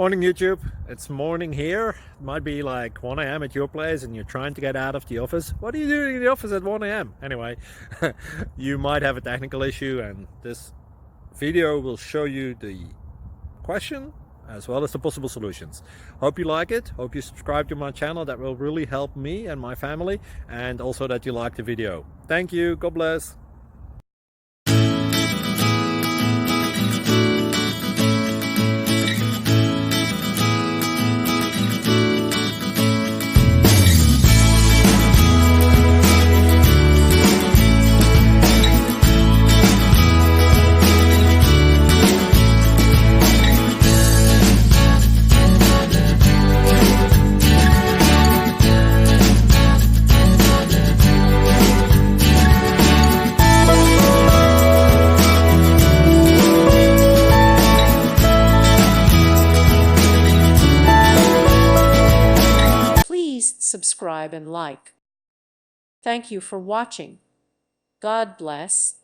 Morning YouTube, it's morning here. It might be like 1 a.m. at your place and you're trying to get out of the office. What are you doing in the office at 1 a.m.? Anyway, you might have a technical issue and this video will show you the question as well as the possible solutions. Hope you like it, hope you subscribe to my channel. That will really help me and my family, and also that you like the video. Thank you, God bless. Subscribe and like. Thank you for watching. God bless.